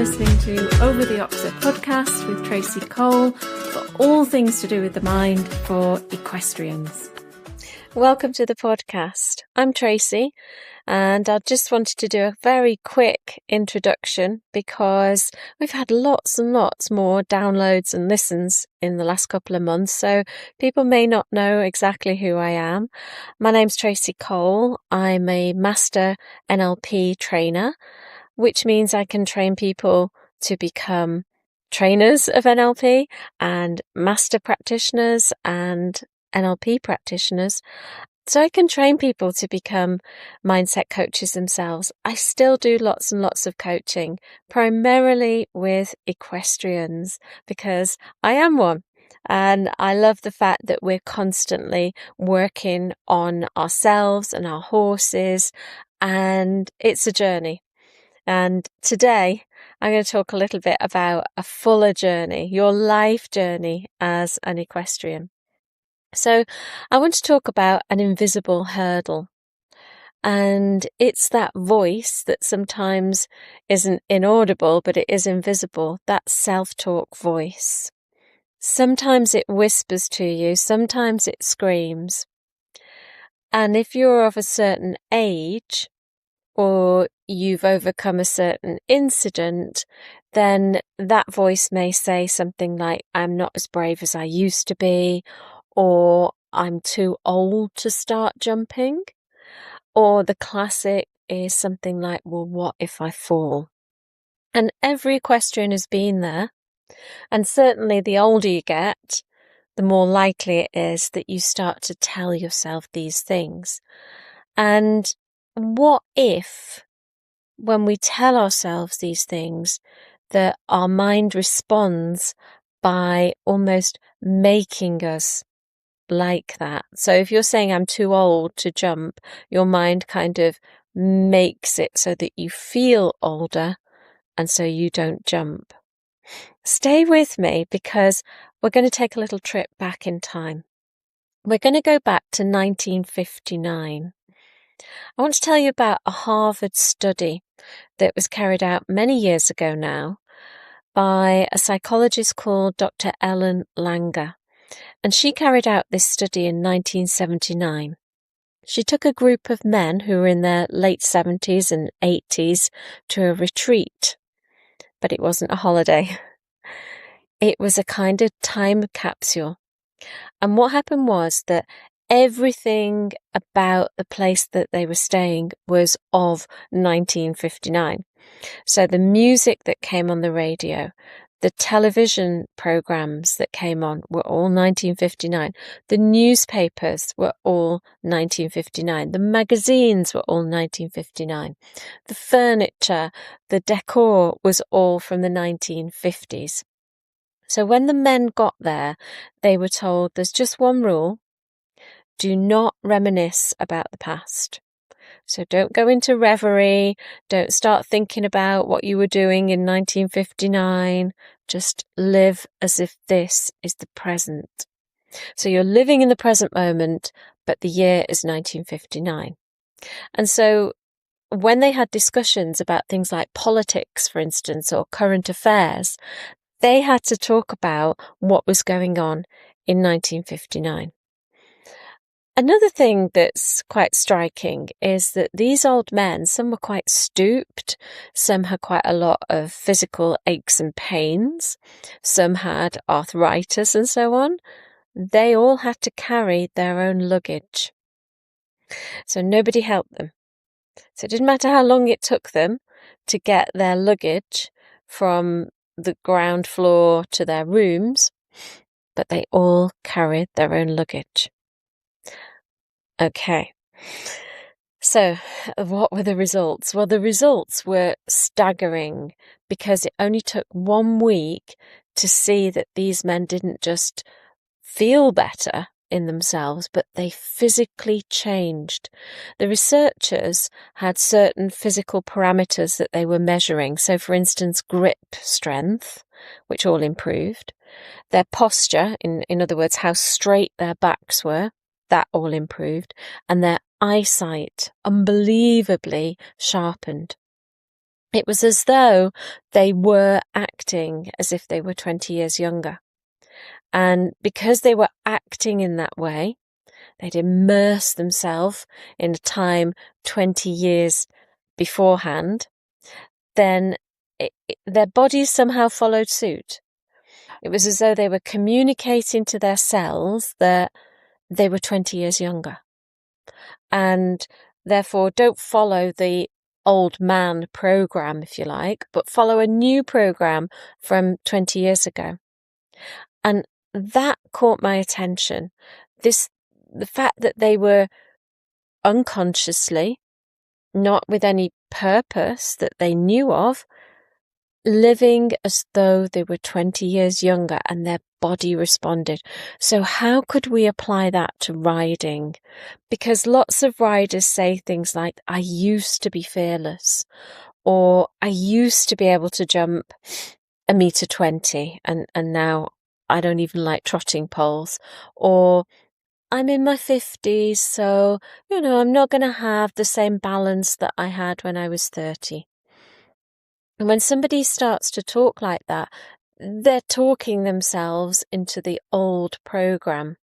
listening to Over the Oxer podcast with Tracy Cole for all things to do with the mind for equestrians. Welcome to the podcast. I'm Tracy, and I just wanted to do a very quick introduction because we've had lots and lots more downloads and listens in the last couple of months, so people may not know exactly who I am. My name's Tracy Cole. I'm a master NLP trainer, which means I can train people to become trainers of NLP and master practitioners and NLP practitioners. So I can train people to become mindset coaches themselves. I still do lots and lots of coaching, primarily with equestrians, because I am one. And I love the fact that we're constantly working on ourselves and our horses, and it's a journey. And today I'm going to talk a little bit about a fuller journey, your life journey as an equestrian. So I want to talk about an invisible hurdle. And it's that voice that sometimes isn't inaudible, but it is invisible, that self-talk voice. Sometimes it whispers to you, sometimes it screams. And if you're of a certain age, or you've overcome a certain incident, then that voice may say something like, I'm not as brave as I used to be, or I'm too old to start jumping, or the classic is something like, well, what if I fall? And every equestrian has been there, and certainly the older you get, the more likely it is that you start to tell yourself these things. And what if, when we tell ourselves these things, that our mind responds by almost making us like that? So if you're saying I'm too old to jump, your mind kind of makes it so that you feel older and so you don't jump. Stay with me because we're going to take a little trip back in time. We're going to go back to 1959. I want to tell you about a Harvard study that was carried out many years ago now by a psychologist called Dr. Ellen Langer. And she carried out this study in 1979. She took a group of men who were in their late 70s and 80s to a retreat. But it wasn't a holiday. It was a kind of time capsule. And what happened was that everything about the place that they were staying was of 1959. So the music that came on the radio, the television programs that came on were all 1959. The newspapers were all 1959. The magazines were all 1959. The furniture, the decor was all from the 1950s. So when the men got there, they were told there's just one rule. Do not reminisce about the past. So don't go into reverie. Don't start thinking about what you were doing in 1959. Just live as if this is the present. So you're living in the present moment, but the year is 1959. And so when they had discussions about things like politics, for instance, or current affairs, they had to talk about what was going on in 1959. Another thing that's quite striking is that these old men, some were quite stooped, some had quite a lot of physical aches and pains, some had arthritis and so on. They all had to carry their own luggage. So nobody helped them. So it didn't matter how long it took them to get their luggage from the ground floor to their rooms, but they all carried their own luggage. Okay, so what were the results? Well, the results were staggering because it only took 1 week to see that these men didn't just feel better in themselves, but they physically changed. The researchers had certain physical parameters that they were measuring. So, for instance, grip strength, which all improved. Their posture, in other words, how straight their backs were, that all improved, and their eyesight unbelievably sharpened. It was as though they were acting as if they were 20 years younger. And because they were acting in that way, they'd immerse themselves in a time 20 years beforehand, then their bodies somehow followed suit. It was as though they were communicating to their cells that they were 20 years younger. And therefore don't follow the old man program, if you like, but follow a new program from 20 years ago. And that caught my attention. The fact that they were unconsciously, not with any purpose that they knew of, living as though they were 20 years younger, and their body responded. So how could we apply that to riding? Because lots of riders say things like, I used to be fearless, or I used to be able to jump 1.20 meters and now I don't even like trotting poles, or I'm in my 50s, so, I'm not going to have the same balance that I had when I was 30. And when somebody starts to talk like that, they're talking themselves into the old program.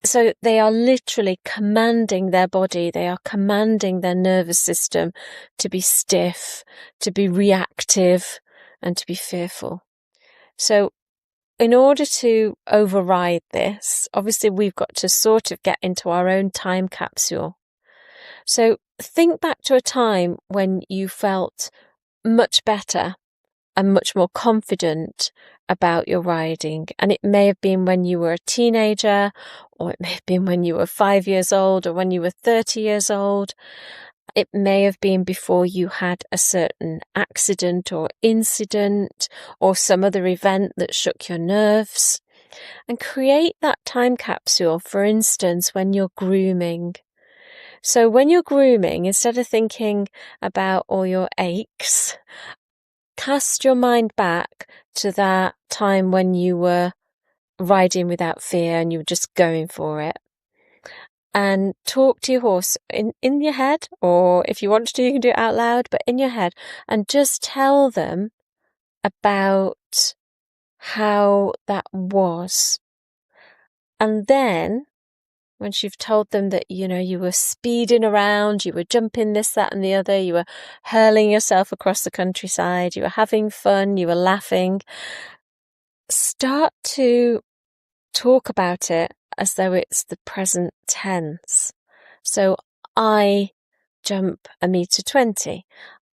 So they are literally commanding their body, they are commanding their nervous system to be stiff, to be reactive, and to be fearful. So in order to override this, obviously we've got to sort of get into our own time capsule. So think back to a time when you felt much better and much more confident about your riding. And it may have been when you were a teenager, or it may have been when you were 5 years old, or when you were 30 years old. It may have been before you had a certain accident or incident or some other event that shook your nerves. And create that time capsule, for instance, when you're grooming. So when you're grooming, instead of thinking about all your aches, cast your mind back to that time when you were riding without fear and you were just going for it. And talk to your horse in your head, or if you want to, you can do it out loud, but in your head, and just tell them about how that was. And then, once you've told them that, you were speeding around, you were jumping this, that, and the other, you were hurling yourself across the countryside, you were having fun, you were laughing, start to talk about it as though it's the present tense. So I jump 1.20 meters.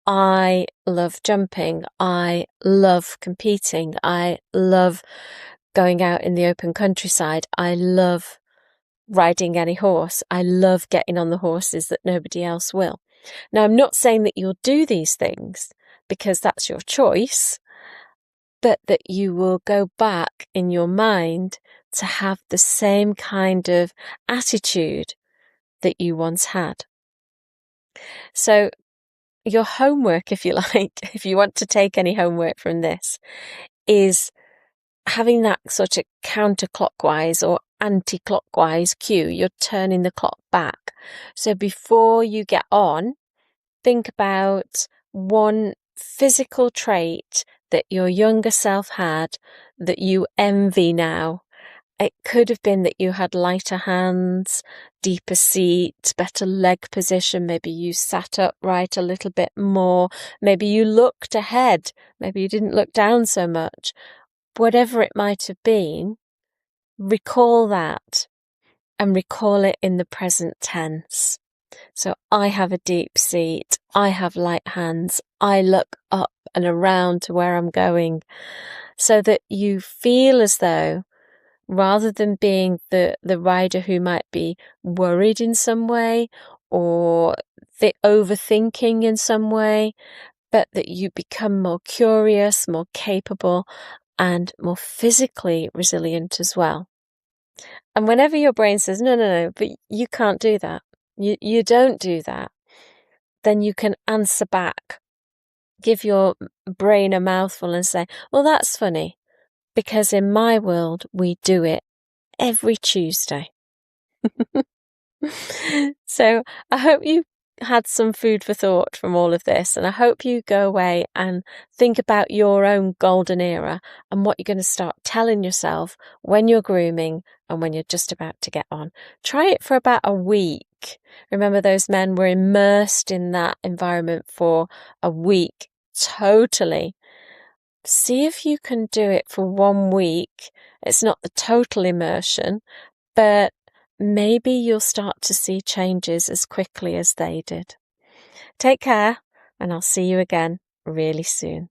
I love jumping. I love competing. I love going out in the open countryside. I love riding any horse. I love getting on the horses that nobody else will. Now, I'm not saying that you'll do these things because that's your choice, but that you will go back in your mind to have the same kind of attitude that you once had. So your homework, if you like, if you want to take any homework from this, is having that sort of counterclockwise or anti-clockwise cue. You're turning the clock back. So before you get on, think about one physical trait that your younger self had that you envy now. It could have been that you had lighter hands, deeper seat, better leg position. Maybe you sat upright a little bit more. Maybe you looked ahead. Maybe you didn't look down so much. Whatever it might have been, recall that and recall it in the present tense. So I have a deep seat. I have light hands. I look up and around to where I'm going, so that you feel as though, rather than being the rider who might be worried in some way or overthinking in some way, but that you become more curious, more capable, and more physically resilient as well. And whenever your brain says, no, but you can't do that, you don't do that, then you can answer back. Give your brain a mouthful and say, well, that's funny, because in my world, we do it every Tuesday. So I hope you had some food for thought from all of this, and I hope you go away and think about your own golden era and what you're going to start telling yourself when you're grooming and when you're just about to get on. Try it for about a week. Remember, those men were immersed in that environment for a week, totally. See if you can do it for 1 week. It's not the total immersion, but maybe you'll start to see changes as quickly as they did. Take care, and I'll see you again really soon.